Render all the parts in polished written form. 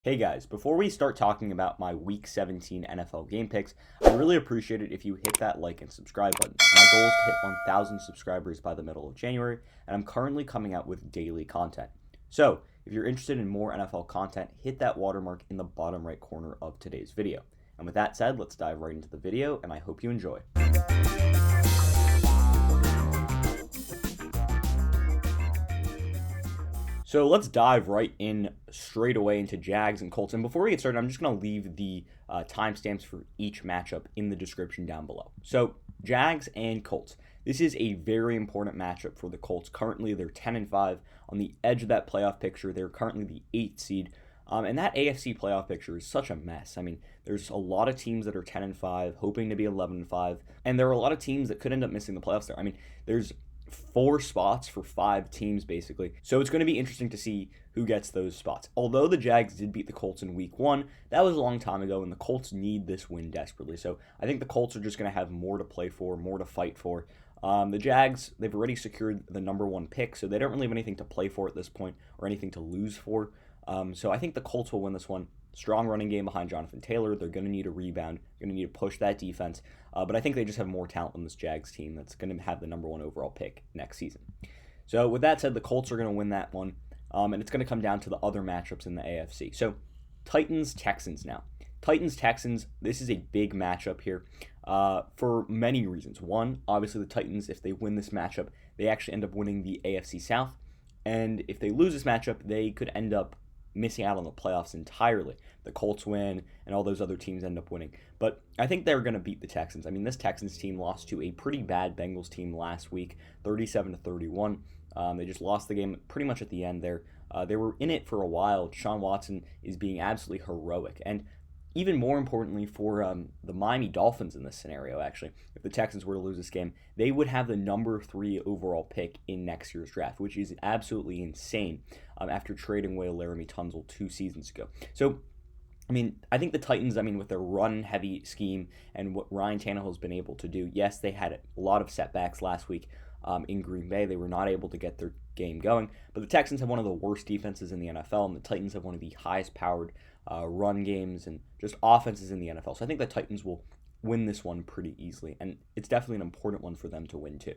Hey guys, before we start talking about my Week 17 NFL game picks, I'd really appreciate it if you hit that like and subscribe button. My goal is to hit 1,000 subscribers by the middle of January, and I'm currently coming out with daily content. So, if you're interested in more NFL content, hit that watermark in the bottom right corner of today's video. And with that said, let's dive right into the video, and I hope you enjoy. So let's dive right in straight away into Jags and Colts. And before we get started, I'm just going to leave the timestamps for each matchup in the description down below. So Jags and Colts. This is a very important matchup for the Colts. Currently, they're 10-5 on the edge of that playoff picture. They're currently the 8th seed. And that AFC playoff picture is such a mess. I mean, there's a lot of teams that are 10-5, hoping to be 11-5. And there are a lot of teams that could end up missing the playoffs there. I mean, there's 4 spots for 5 teams basically. So it's going to be interesting to see who gets those spots. Although the Jags did beat the Colts in week 1, that was a long time ago, and the Colts need this win desperately. So I think the Colts are just going to have more to play for, more to fight for. The Jags, they've already secured the number 1 pick, so they don't really have anything to play for at this point or anything to lose for. So I think the Colts will win this one. Strong running game behind Jonathan Taylor. They're going to need a rebound. Going to need to push that defense. But I think they just have more talent than this Jags team that's going to have the number 1 overall pick next season. So with that said, the Colts are going to win that one. And it's going to come down to the other matchups in the AFC. So Titans-Texans now. Titans-Texans, this is a big matchup here for many reasons. One, obviously the Titans, if they win this matchup, they actually end up winning the AFC South. And if they lose this matchup, they could end up missing out on the playoffs entirely. The Colts win, and all those other teams end up winning. But I think they're going to beat the Texans. I mean, this Texans team lost to a pretty bad Bengals team last week, 37-31. They just lost the game pretty much at the end there. They were in it for a while. Deshaun Watson is being absolutely heroic. And even more importantly for the Miami Dolphins in this scenario, actually, if the Texans were to lose this game, they would have the number 3 overall pick in next year's draft, which is absolutely insane after trading away Laramie Tunsil 2 seasons ago. So, I mean, I think the Titans, with their run-heavy scheme and what Ryan Tannehill has been able to do, yes, they had a lot of setbacks last week in Green Bay. They were not able to get their game going, but the Texans have one of the worst defenses in the NFL, and the Titans have one of the highest-powered run games and just offenses in the NFL. So I think the Titans will win this one pretty easily, and it's definitely an important one for them to win too.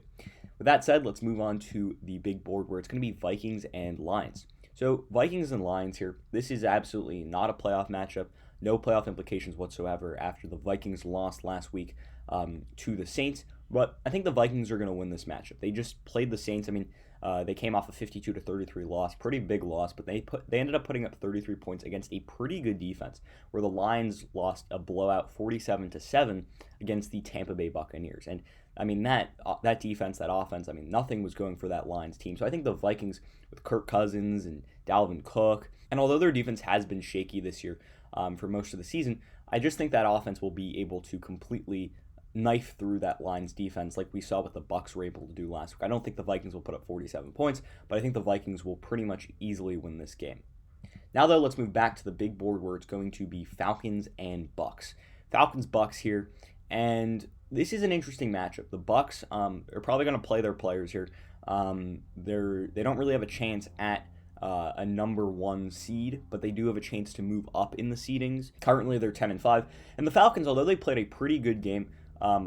With that said, let's move on to the big board where it's going to be Vikings and Lions. So Vikings and Lions here, this is absolutely not a playoff matchup, no playoff implications whatsoever after the Vikings lost last week to the Saints, but I think the Vikings are going to win this matchup. They just played the Saints. They came off a 52-33 loss, pretty big loss, but they ended up putting up 33 points against a pretty good defense, where the Lions lost a blowout 47-7 against the Tampa Bay Buccaneers. And that defense, that offense, nothing was going for that Lions team. So I think the Vikings with Kirk Cousins and Dalvin Cook, and although their defense has been shaky this year for most of the season, I just think that offense will be able to completely knife through that Lions defense like we saw what the Bucs were able to do last week. I don't think the Vikings will put up 47 points, but I think the Vikings will pretty much easily win this game. Now though, let's move back to the big board where it's going to be Falcons and Bucs. Falcons-Bucs here, and this is an interesting matchup. The Bucs are probably going to play their players here. They don't really have a chance at a number 1 seed, but they do have a chance to move up in the seedings. Currently, they're 10-5, and the Falcons, although they played a pretty good game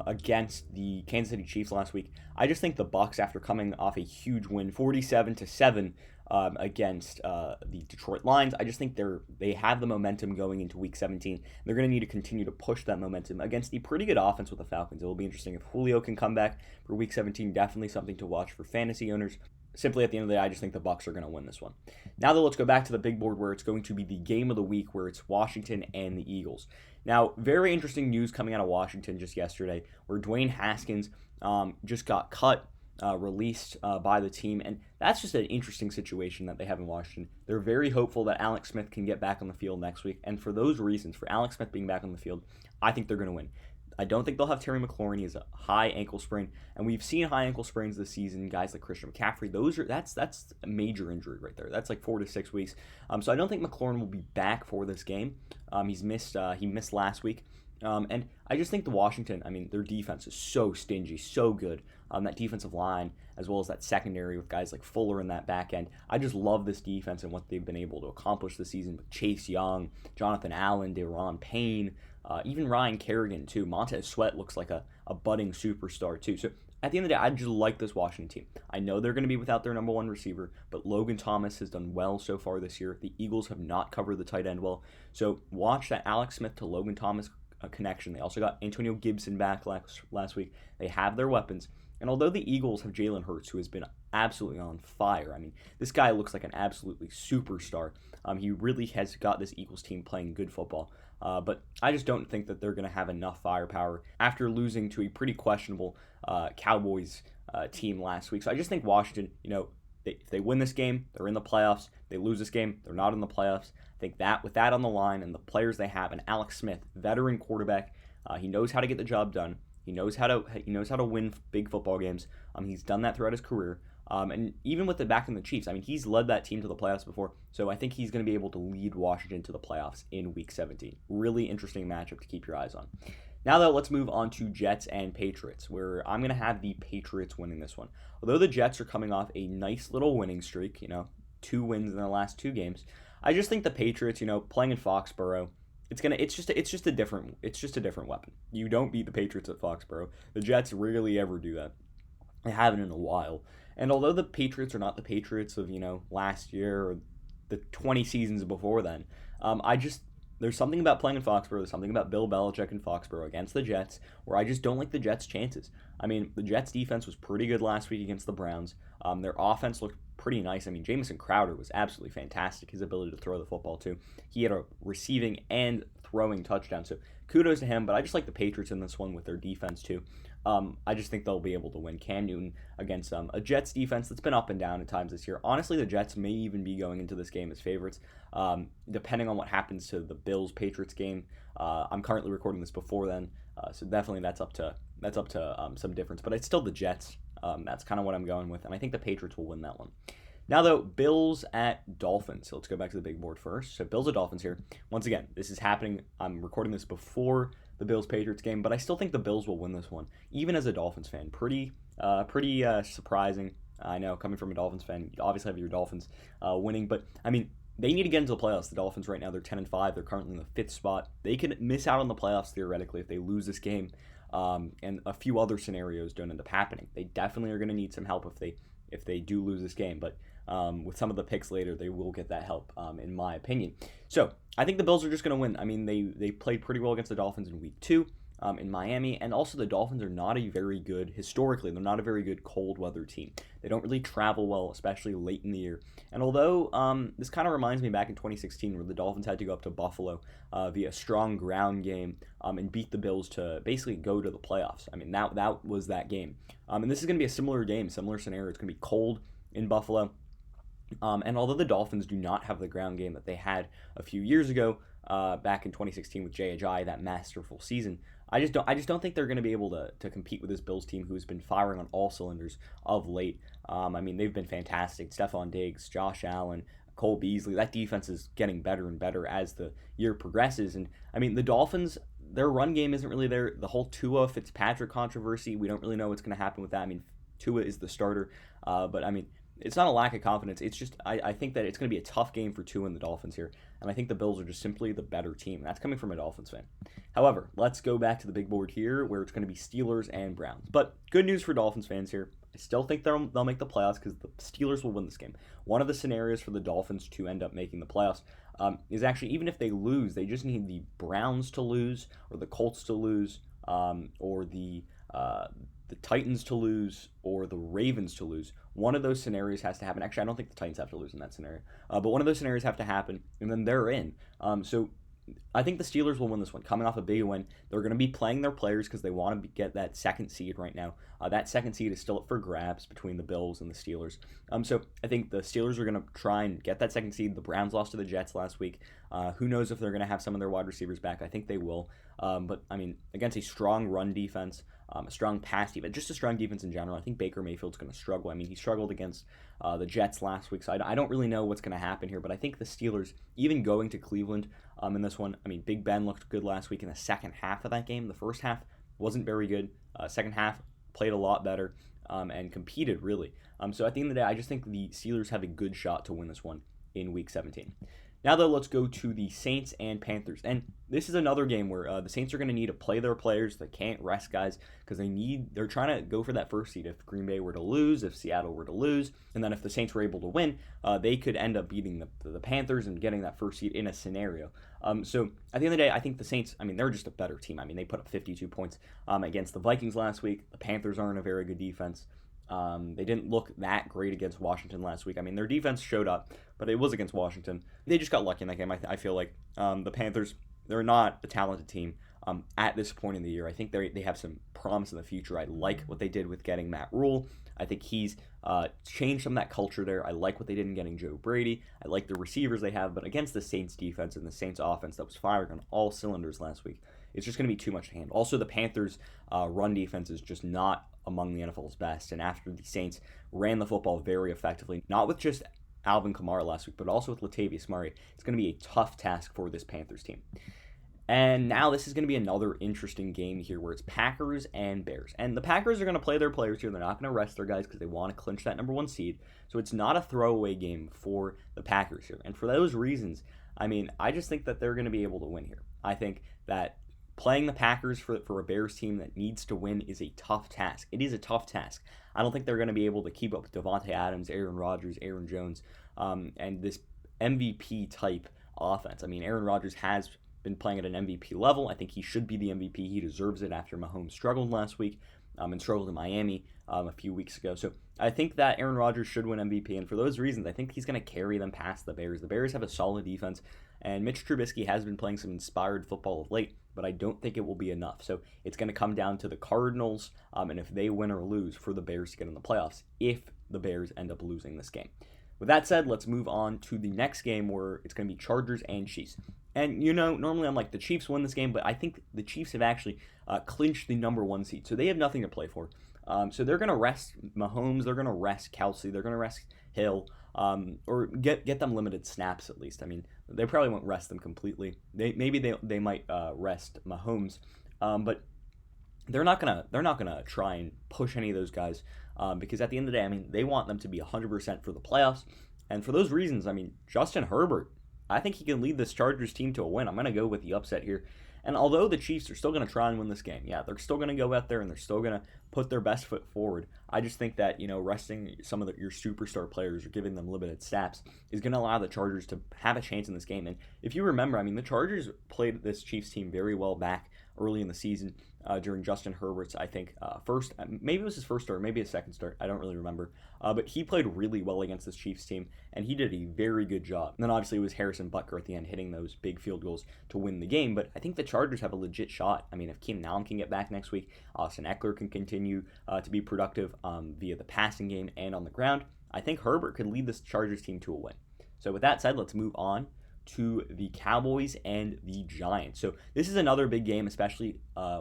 against the Kansas City Chiefs last week, I just think the Bucs, after coming off a huge win, 47-7 against the Detroit Lions, I just think they have the momentum going into Week 17. They're going to need to continue to push that momentum against the pretty good offense with the Falcons. It will be interesting if Julio can come back for Week 17. Definitely something to watch for fantasy owners. Simply at the end of the day, I just think the Bucs are going to win this one. Now, though, let's go back to the big board where it's going to be the game of the week, where it's Washington and the Eagles. Now, very interesting news coming out of Washington just yesterday, where Dwayne Haskins just got cut, released by the team, and that's just an interesting situation that they have in Washington. They're very hopeful that Alex Smith can get back on the field next week, and for those reasons, for Alex Smith being back on the field, I think they're going to win. I don't think they'll have Terry McLaurin. He has a high ankle sprain, and we've seen high ankle sprains this season. Guys like Christian McCaffrey, that's a major injury right there. That's like 4 to 6 weeks. So I don't think McLaurin will be back for this game. He missed last week. And I just think the Washington, their defense is so stingy, so good. That defensive line, as well as that secondary with guys like Fuller in that back end. I just love this defense and what they've been able to accomplish this season with Chase Young, Jonathan Allen, Deron Payne, even Ryan Kerrigan, too. Montez Sweat looks like a budding superstar, too. So at the end of the day, I just like this Washington team. I know they're going to be without their number one receiver, but Logan Thomas has done well so far this year. The Eagles have not covered the tight end well. So watch that Alex Smith to Logan Thomas connection. They also got Antonio Gibson back last week. They have their weapons. And although the Eagles have Jalen Hurts, who has been absolutely on fire, this guy looks like an absolutely superstar. He really has got this Eagles team playing good football. But I just don't think that they're going to have enough firepower after losing to a pretty questionable Cowboys team last week. So I just think Washington, if they win this game, they're in the playoffs. They lose this game, they're not in the playoffs. I think that with that on the line and the players they have, and Alex Smith, veteran quarterback, he knows how to get the job done. He knows how to win big football games. He's done that throughout his career. And even with the back in the Chiefs, he's led that team to the playoffs before. So I think he's going to be able to lead Washington to the playoffs in Week 17. Really interesting matchup to keep your eyes on. Now, though, let's move on to Jets and Patriots, where I'm going to have the Patriots winning this one. Although the Jets are coming off a nice little winning streak, 2 wins in the last 2 games, I just think the Patriots, playing in Foxborough, it's just a different weapon. You don't beat the Patriots at Foxborough. The Jets rarely ever do that. They haven't in a while. And although the Patriots are not the Patriots of, last year or the 20 seasons before then, there's something about playing in Foxborough, there's something about Bill Belichick in Foxborough against the Jets where I just don't like the Jets' chances. The Jets' defense was pretty good last week against the Browns. Their offense looked pretty nice. Jamison Crowder was absolutely fantastic, his ability to throw the football too. He had a receiving and throwing touchdown, so kudos to him, but I just like the Patriots in this one with their defense too. I just think they'll be able to win. Cam Newton against a Jets defense that's been up and down at times this year. Honestly, the Jets may even be going into this game as favorites, depending on what happens to the Bills-Patriots game. I'm currently recording this before then, so definitely that's up to some difference. But it's still the Jets. That's kind of what I'm going with, and I think the Patriots will win that one. Now, though, Bills at Dolphins. So let's go back to the big board first. So Bills at Dolphins here. Once again, this is happening. I'm recording this before the Bills-Patriots game, but I still think the Bills will win this one, even as a Dolphins fan. Pretty surprising. I know, coming from a Dolphins fan, you obviously have your Dolphins winning, but they need to get into the playoffs. The Dolphins right now, they're 10-5. They're currently in the 5th spot. They could miss out on the playoffs theoretically if they lose this game, and a few other scenarios don't end up happening. They definitely are going to need some help if they do lose this game, but with some of the picks later, they will get that help, in my opinion. So I think the Bills are just going to win. They played pretty well against the Dolphins in Week 2 in Miami, and also the Dolphins are not a very good, historically, they're not a very good cold weather team. They don't really travel well, especially late in the year. And although this kind of reminds me back in 2016 where the Dolphins had to go up to Buffalo via a strong ground game and beat the Bills to basically go to the playoffs. That was that game. And this is going to be a similar game, similar scenario. It's going to be cold in Buffalo. And although the Dolphins do not have the ground game that they had a few years ago, back in 2016 with Jay Ajayi, that masterful season, I just don't think they're going to be able to compete with this Bills team who has been firing on all cylinders of late. They've been fantastic. Stephon Diggs, Josh Allen, Cole Beasley. That defense is getting better and better as the year progresses. And the Dolphins, their run game isn't really there. The whole Tua Fitzpatrick controversy, we don't really know what's going to happen with that. Tua is the starter, but it's not a lack of confidence. It's just I think that it's going to be a tough game for Tua and the Dolphins here. And I think the Bills are just simply the better team. That's coming from a Dolphins fan. However, let's go back to the big board here where it's going to be Steelers and Browns. But good news for Dolphins fans here. I still think they'll make the playoffs because the Steelers will win this game. One of the scenarios for the Dolphins to end up making the playoffs is actually, even if they lose, they just need the Browns to lose or the Colts to lose or the Titans to lose or the Ravens to lose. One of those scenarios has to happen. Actually, I don't think the Titans have to lose in that scenario. But one of those scenarios have to happen, and then they're in. So I think the Steelers will win this one. Coming off a big win, they're going to be playing their players because they want to get that second seed right now. That second seed is still up for grabs between the Bills and the Steelers. So I think the Steelers are going to try and get that second seed. The Browns lost to the Jets last week. Who knows if they're going to have some of their wide receivers back. I think they will. But against a strong run defense, a strong pass defense, just a strong defense in general, I think Baker Mayfield's going to struggle. He struggled against the Jets last week, so I don't really know what's going to happen here. But I think the Steelers, even going to Cleveland, in this one. I mean, Big Ben looked good last week in the second half of that game. The first half wasn't very good. Second half played a lot better and competed, really. So at the end of the day, I just think the Steelers have a good shot to win this one in Week 17. Now, though, let's go to the Saints and Panthers. And this is another game where the Saints are going to need to play their players. They can't rest guys because they're trying to go for that first seed. If Green Bay were to lose, if Seattle were to lose, and then if the Saints were able to win, they could end up beating the Panthers and getting that first seed in a scenario. So at the end of the day, I think the Saints, I mean, they're just a better team. I mean, they put up 52 points against the Vikings last week. The Panthers aren't a very good defense. They didn't look that great against Washington last week. I mean, their defense showed up, but it was against Washington. They just got lucky in that game. I feel like the Panthers, they're not a talented team at this point in the year. I think they have some promise in the future. I like what they did with getting Matt Rule. I think he's changed some of that culture there. I like what they did in getting Joe Brady. I like the receivers they have, but against the Saints defense and the Saints offense that was firing on all cylinders last week, it's just going to be too much to handle. Also, the Panthers' run defense is just not among the NFL's best, and after the Saints ran the football very effectively, not with just Alvin Kamara last week, but also with Latavius Murray, it's going to be a tough task for this Panthers team. And now this is going to be another interesting game here where it's Packers and Bears. And the Packers are going to play their players here. They're not going to rest their guys because they want to clinch that number 1 seed. So it's not a throwaway game for the Packers here. And for those reasons, I mean, I just think that they're going to be able to win here. I think that playing the Packers for a Bears team that needs to win is a tough task. It is a tough task. I don't think they're going to be able to keep up with Devontae Adams, Aaron Rodgers, Aaron Jones, and this MVP-type offense. I mean, Aaron Rodgers has been playing at an MVP level. I think he should be the MVP. He deserves it after Mahomes struggled last week and struggled in Miami a few weeks ago. So I think that Aaron Rodgers should win MVP, and for those reasons, I think he's going to carry them past the Bears. The Bears have a solid defense, and Mitch Trubisky has been playing some inspired football of late, but I don't think it will be enough. So it's going to come down to the Cardinals, and if they win or lose, for the Bears to get in the playoffs, if the Bears end up losing this game. With that said, let's move on to the next game where it's going to be Chargers and Chiefs. And, you know, normally I'm like, the Chiefs win this game, but I think the Chiefs have actually clinched the number 1 seed, so they have nothing to play for. So they're going to rest Mahomes, they're going to rest Kelsey, they're going to rest Hill, or get them limited snaps at least. I mean, they probably won't rest them completely. They might rest Mahomes, but they're not gonna try and push any of those guys because at the end of the day, I mean, they want them to be 100% for the playoffs, and for those reasons, I mean, Justin Herbert, I think he can lead this Chargers team to a win. I'm gonna go with the upset here. And although the Chiefs are still going to try and win this game, yeah, they're still going to go out there and they're still going to put their best foot forward. I just think that, you know, resting some of your superstar players or giving them limited snaps is going to allow the Chargers to have a chance in this game. And if you remember, I mean, the Chargers played this Chiefs team very well back early in the season during Justin Herbert's, I think, first, maybe it was his first start, maybe his second start, I don't really remember. But he played really well against this Chiefs team, and he did a very good job. And then obviously it was Harrison Butker at the end hitting those big field goals to win the game, but I think the Chargers have a legit shot. I mean, if Keenan Allen can get back next week, Austin Eckler can continue to be productive via the passing game and on the ground, I think Herbert could lead this Chargers team to a win. So with that said, let's move on to the Cowboys and the Giants. So this is another big game, especially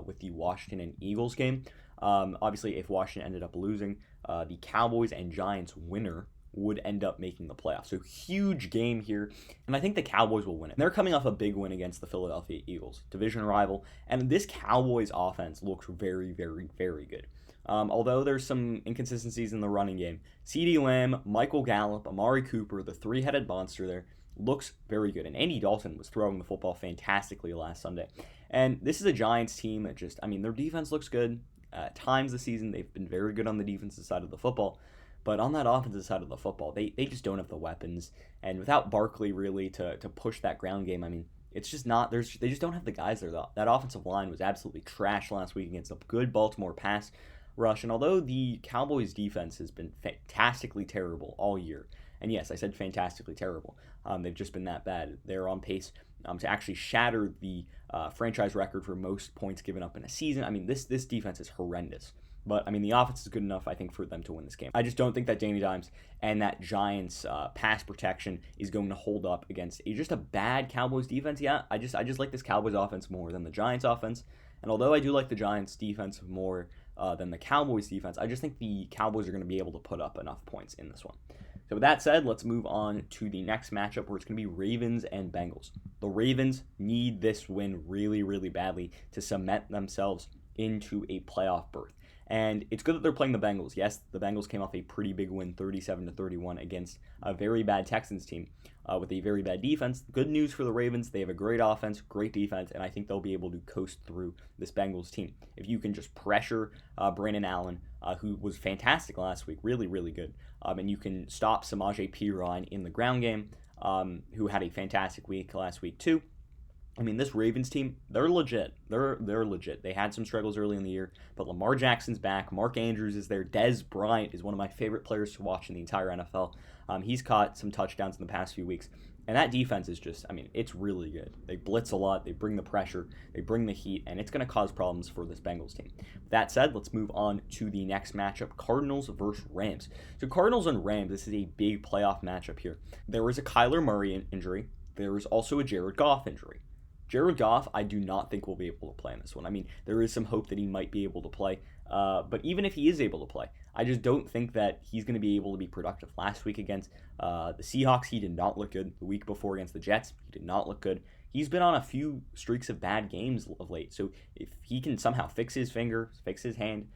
with the Washington and Eagles game. Obviously, if Washington ended up losing, the Cowboys and Giants winner would end up making the playoffs. So huge game here, and I think the Cowboys will win it. They're coming off a big win against the Philadelphia Eagles, division rival, and this Cowboys offense looks very, very, very good. Although there's some inconsistencies in the running game, CeeDee Lamb, Michael Gallup, Amari Cooper, the three-headed monster there, looks very good. And Andy Dalton was throwing the football fantastically last Sunday. And this is a Giants team that just, I mean, their defense looks good. At times this season, they've been very good on the defensive side of the football. But on that offensive side of the football, they just don't have the weapons. And without Barkley really to push that ground game, I mean, it's just not, they just don't have the guys there. That offensive line was absolutely trash last week against a good Baltimore pass rush. And although the Cowboys defense has been fantastically terrible all year, and yes, I said fantastically terrible, they've just been that bad. They're on pace to actually shatter the franchise record for most points given up in a season. I mean, this defense is horrendous. But, I mean, the offense is good enough, I think, for them to win this game. I just don't think that Danny Dimes and that Giants pass protection is going to hold up against just a bad Cowboys defense. Yeah, I just like this Cowboys offense more than the Giants offense. And although I do like the Giants defense more than the Cowboys defense, I just think the Cowboys are going to be able to put up enough points in this one. So with that said, let's move on to the next matchup where it's going to be Ravens and Bengals. The Ravens need this win really, really badly to cement themselves into a playoff berth. And it's good that they're playing the Bengals. Yes, the Bengals came off a pretty big win, 37-31, against a very bad Texans team with a very bad defense. Good news for the Ravens. They have a great offense, great defense, and I think they'll be able to coast through this Bengals team. If you can just pressure Brandon Allen, who was fantastic last week, really, really good, and you can stop Samaje Perine in the ground game, who had a fantastic week last week too. I mean, this Ravens team, they're legit. They're legit. They had some struggles early in the year, but Lamar Jackson's back. Mark Andrews is there. Dez Bryant is one of my favorite players to watch in the entire NFL. He's caught some touchdowns in the past few weeks. And that defense is just, I mean, it's really good. They blitz a lot. They bring the pressure. They bring the heat. And it's going to cause problems for this Bengals team. With that said, let's move on to the next matchup, Cardinals versus Rams. So Cardinals and Rams, this is a big playoff matchup here. There was a Kyler Murray injury. There was also a Jared Goff injury. Jared Goff, I do not think will be able to play in this one. I mean, there is some hope that he might be able to play. But even if he is able to play, I just don't think that he's going to be able to be productive. Last week against the Seahawks, he did not look good. The week before against the Jets, he did not look good. He's been on a few streaks of bad games of late. So if he can somehow fix his finger, fix his hand,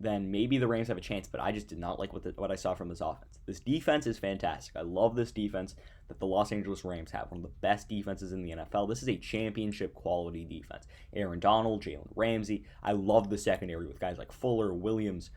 then maybe the Rams have a chance. But I just did not like what I saw from this offense. This defense is fantastic. I love this defense that the Los Angeles Rams have. One of the best defenses in the NFL. This is a championship quality defense. Aaron Donald, Jalen Ramsey. I love the secondary with guys like Fuller, Williams,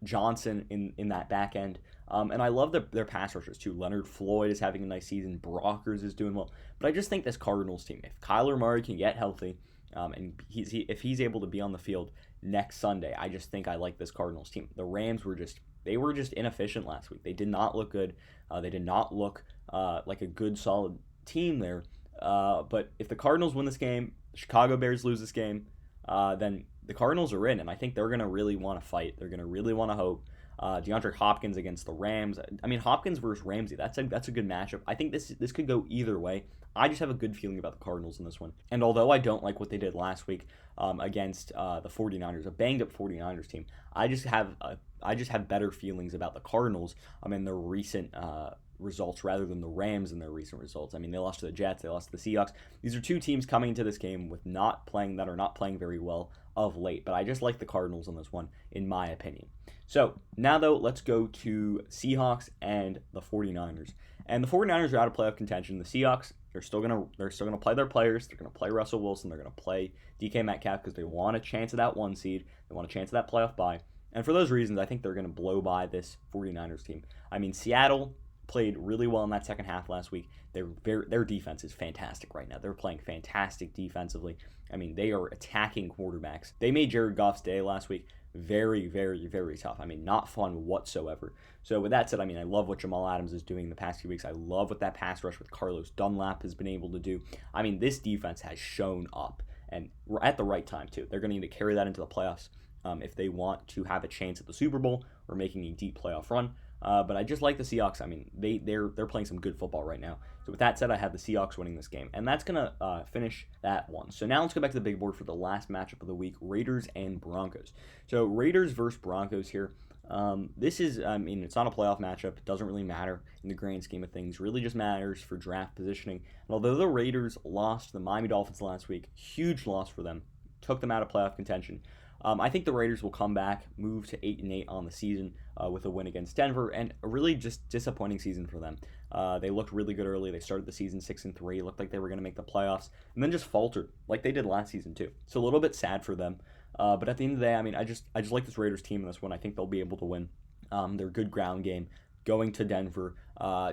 Johnson in that back end. And I love their pass rushers too. Leonard Floyd is having a nice season. Brockers is doing well. But I just think this Cardinals team, if Kyler Murray can get healthy, and if he's able to be on the field next Sunday, I just think I like this Cardinals team. The Rams were just inefficient last week. They did not look good. They did not look like a good, solid team there. But if the Cardinals win this game, the Chicago Bears lose this game, then the Cardinals are in, and I think they're going to really want to fight. They're going to really want to hope. DeAndre Hopkins against the Rams. I mean, Hopkins versus Ramsey. That's a good matchup. I think this could go either way. I just have a good feeling about the Cardinals in this one. And although I don't like what they did last week against the 49ers, a banged-up 49ers team, I just have better feelings about the Cardinals in their recent results rather than the Rams in their recent results. I mean, they lost to the Jets, they lost to the Seahawks. These are two teams coming into this game that are not playing very well of late, but I just like the Cardinals in this one, in my opinion. So now though, let's go to Seahawks and the 49ers. And the 49ers are out of playoff contention. The Seahawks, they're still gonna play their players. They're gonna play Russell Wilson. They're gonna play DK Metcalf because they want a chance of that 1 seed. They want a chance of that playoff bye. And for those reasons, I think they're gonna blow by this 49ers team. I mean, Seattle played really well in that second half last week. Their defense is fantastic right now. They're playing fantastic defensively. I mean, they are attacking quarterbacks. They made Jared Goff's day last week very, very, very tough. I mean, not fun whatsoever. So with that said, I mean, I love what Jamal Adams is doing the past few weeks. I love what that pass rush with Carlos Dunlap has been able to do. I mean, this defense has shown up, and at the right time too. They're going to need to carry that into the playoffs if they want to have a chance at the Super Bowl or making a deep playoff run. But I just like the Seahawks. I mean, they're playing some good football right now. So with that said, I have the Seahawks winning this game. And that's going to finish that one. So now let's go back to the big board for the last matchup of the week, Raiders and Broncos. So Raiders versus Broncos here. This is, I mean, it's not a playoff matchup. It doesn't really matter in the grand scheme of things. It really just matters for draft positioning. And although the Raiders lost to the Miami Dolphins last week, huge loss for them, took them out of playoff contention. I think the Raiders will come back, move to 8-8 on the season with a win against Denver, and a really just disappointing season for them. They looked really good early. They started the season 6-3, looked like they were going to make the playoffs, and then just faltered like they did last season too. So a little bit sad for them. But at the end of the day, I mean, I just like this Raiders team in this one. I think they'll be able to win. They're a good ground game. Going to Denver.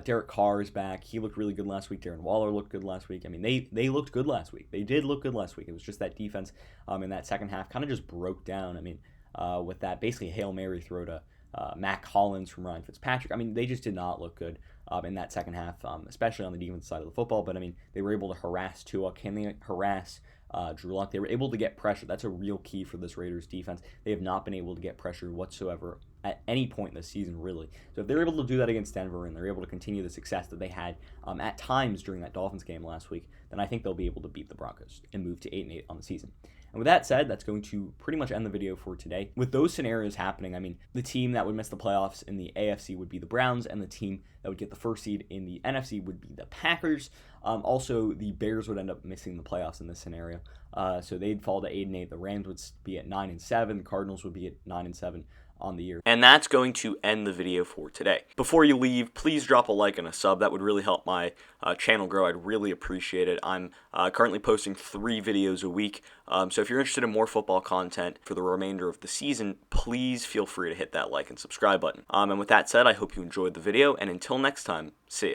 Derek Carr is back. He looked really good last week. Darren Waller looked good last week. I mean, they looked good last week. They did look good last week. It was just that defense in that second half kind of just broke down. I mean, with that basically Hail Mary throw to Mac Hollins from Ryan Fitzpatrick. I mean, they just did not look good in that second half, especially on the defense side of the football. But, I mean, they were able to harass Tua. Can they harass Drew Lock? They were able to get pressure. That's a real key for this Raiders defense. They have not been able to get pressure whatsoever at any point this season, really. So if they're able to do that against Denver and they're able to continue the success that they had at times during that Dolphins game last week, then I think they'll be able to beat the Broncos and move to 8-8 on the season. And with that said, that's going to pretty much end the video for today. With those scenarios happening, I mean, the team that would miss the playoffs in the AFC would be the Browns, and the team that would get the first seed in the NFC would be the Packers. Also, the Bears would end up missing the playoffs in this scenario. So they'd fall to 8-8. The Rams would be at 9-7. The Cardinals would be at 9-7 on the year. And that's going to end the video for today. Before you leave, please drop a like and a sub. That would really help my channel grow. I'd really appreciate it. I'm currently posting 3 videos a week. So if you're interested in more football content for the remainder of the season, please feel free to hit that like and subscribe button. And with that said, I hope you enjoyed the video. And until next time, see ya.